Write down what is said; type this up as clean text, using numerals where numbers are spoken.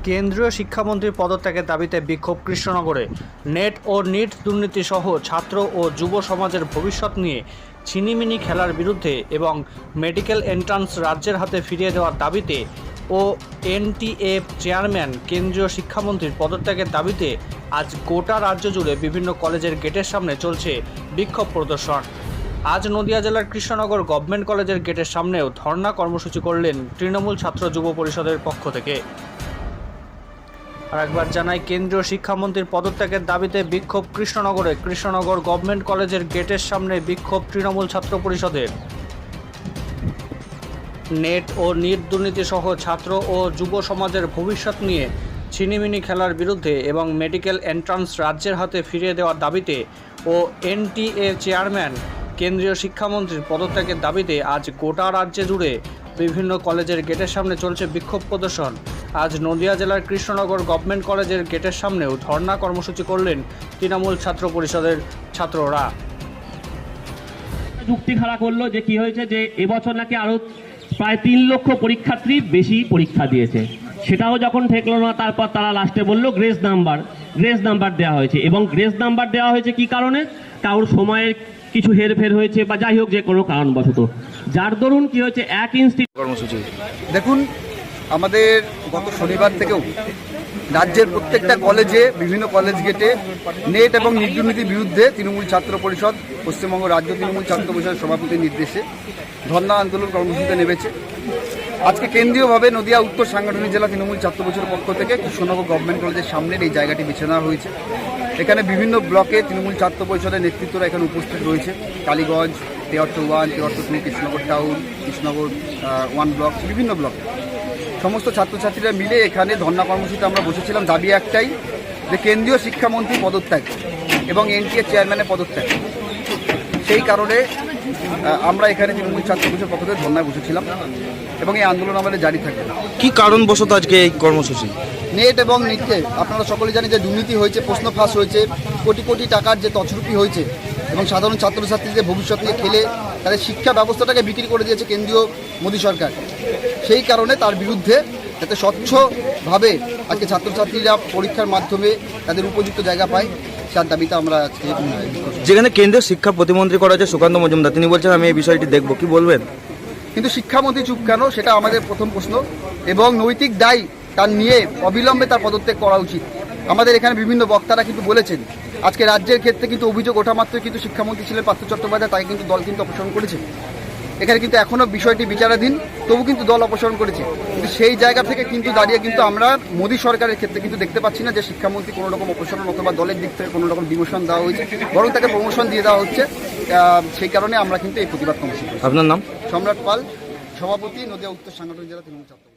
কেন্দ্রীয় শিক্ষামন্ত্রীর পদত্যাগের দাবিতে বিক্ষোভ কৃষ্ণনগরে। নেট ও নিট দুর্নীতি সহ ছাত্র ও যুব সমাজের ভবিষ্যৎ নিয়ে ছিনিমিনি খেলার বিরুদ্ধে এবং মেডিকেল এন্ট্রান্স রাজ্যের হাতে ফিরিয়ে দেওয়ার দাবিতে ও এনটিএ চেয়ারম্যান কেন্দ্রীয় শিক্ষামন্ত্রীর পদত্যাগের দাবিতে আজ গোটা রাজ্য জুড়ে বিভিন্ন কলেজের গেটের সামনে চলছে বিক্ষোভ প্রদর্শন। আজ নদিয়া জেলার কৃষ্ণনগর গভর্নমেন্ট কলেজের গেটের সামনেও ধর্ণা কর্মসূচি করলেন তৃণমূল ছাত্র যুব পরিষদের পক্ষ থেকে। আর একবার জানাই, কেন্দ্রীয় শিক্ষামন্ত্রীর পদত্যাগের দাবিতে বিক্ষোভ কৃষ্ণনগরে। কৃষ্ণনগর গভর্নমেন্ট কলেজের গেটের সামনে বিক্ষোভ তৃণমূল ছাত্র পরিষদের। নেট ও নিট দুর্নীতি সহ ছাত্র ও যুব সমাজের ভবিষ্যৎ নিয়ে ছিনিমিনি খেলার বিরুদ্ধে এবং মেডিকেল এন্ট্রান্স রাজ্যের হাতে ফিরিয়ে দেওয়ার দাবিতে ও এনটিএ চেয়ারম্যান কেন্দ্রীয় শিক্ষামন্ত্রীর পদত্যাগের দাবিতে আজ গোটা রাজ্যে জুড়ে বিভিন্ন কলেজের গেটের সামনে চলছে বিক্ষোভ প্রদর্শন। আজ নদিয়া জেলার কৃষ্ণনগর গভর্নমেন্ট কলেজের গেটের সামনেও ধর্ণা কর্মসূচি করলেন তৃণমূল ছাত্র পরিষদের ছাত্ররা। যুক্তি খাড়া করলো যে কি হয়েছে, যে এবছর নাকি আরো প্রায় 3 লক্ষ পরীক্ষার্থী বেশি পরীক্ষা দিয়েছে, সেটাও যখন ঠেকলো না, তারপর তারা লাস্টে বলল গ্রেস নাম্বার দেওয়া হয়েছে। এবং গ্রেস নাম্বার দেওয়া হয়েছে কি কারণে? কারোর সময়ের কিছু হেরফের হয়েছে বা যাই হোক যে কোনো কারণবশত, যার দরুন কি হয়েছে এক ইনস্টিটিউট কর্মসূচি। দেখুন, আমাদের গত শনিবার থেকেও রাজ্যের প্রত্যেকটা কলেজে, বিভিন্ন কলেজ গেটে নেট এবং নিট দুর্নীতির বিরুদ্ধে তৃণমূল ছাত্র পরিষদ, পশ্চিমবঙ্গ রাজ্য তৃণমূল ছাত্র পরিষদের সভাপতির নির্দেশে ধর্ণা আন্দোলন কর্মসূচিতে নেমেছে। আজকে কেন্দ্রীয়ভাবে নদিয়া উত্তর সাংগঠনিক জেলা তৃণমূল ছাত্র পরিষদের পক্ষ থেকে কৃষ্ণনগর গভর্নমেন্ট কলেজের সামনের এই জায়গাটি বেছে নেওয়া হয়েছে। এখানে বিভিন্ন ব্লকে তৃণমূল ছাত্র পরিষদের নেতৃত্বরা এখানে উপস্থিত রয়েছে। কালীগঞ্জ, তেহট্ট 1, তেহট্ট 2, কৃষ্ণনগর টাউন, কৃষ্ণনগর 1 ব্লক, বিভিন্ন ব্লকে সমস্ত ছাত্রছাত্রীরা মিলে এখানে ধর্ণা কর্মসূচিতে আমরা বসেছিলাম। দাবি একটাই, যে কেন্দ্রীয় শিক্ষামন্ত্রী পদত্যাগ এবং এনটিএ চেয়ারম্যানের পদত্যাগ। সেই কারণে আমরা এখানে তৃণমূল ছাত্র পরিষদের পক্ষ থেকে ধর্ণায় বসেছিলাম এবং এই আন্দোলন আমাদের জারি থাকবে। কি কারণবশত আজকে এই কর্মসূচি? নেট এবং নিটে আপনারা সকলে জানেন যে দুর্নীতি হয়েছে, প্রশ্ন ফাঁস হয়েছে, কোটি কোটি টাকার যে তছরুপি হয়েছে এবং সাধারণ ছাত্রছাত্রীদের ভবিষ্যৎ নিয়ে খেলে তাদের শিক্ষা ব্যবস্থাটাকে বিক্রি করে দিয়েছে কেন্দ্রীয় মোদী সরকার। সেই কারণে তার বিরুদ্ধে যাতে স্বচ্ছভাবে আজকে ছাত্রছাত্রীরা পরীক্ষার মাধ্যমে তাদের উপযুক্ত জায়গা পায়, তার দাবিতে আমরা আজকে। যেখানে কেন্দ্রীয় শিক্ষা প্রতিমন্ত্রী করা হয়েছে সুকান্ত মজুমদার, তিনি বলছেন আমি এই বিষয়টি দেখব, কি বলবেন? কিন্তু শিক্ষামন্ত্রী চুপ কেন, সেটা আমাদের প্রথম প্রশ্ন। এবং নৈতিক দায় তার নিয়ে অবিলম্বে তার পদত্যাগ করা উচিত। আমাদের এখানে বিভিন্ন বক্তারা কিন্তু বলেছেন, আজকে রাজ্যের ক্ষেত্রে কিন্তু অভিযোগ ওঠা মাত্রই কিন্তু শিক্ষামন্ত্রী ছিলেন পার্থ চট্টোপাধ্যায়, তাই কিন্তু দল কিন্তু অপসারণ করেছে। এখানে কিন্তু এখনও বিষয়টি বিচারাধীন, তবু কিন্তু দল অপসারণ করেছে। কিন্তু সেই জায়গা থেকে কিন্তু দাঁড়িয়ে কিন্তু আমরা মোদী সরকারের ক্ষেত্রে কিন্তু দেখতে পাচ্ছি না যে শিক্ষামন্ত্রী কোনো রকম অপসারণ অথবা দলের দিক থেকে কোনো রকম ডিমোশন দেওয়া হয়েছে, বরং তাকে প্রমোশন দিয়ে দেওয়া হচ্ছে। সেই কারণে আমরা কিন্তু এই প্রতিবাদ কর্মসূচি। আপনার নাম? সম্রাট পাল, সভাপতি, নদিয়া উত্তর সাংগঠনিক জেলা তৃণমূল ছাত্র।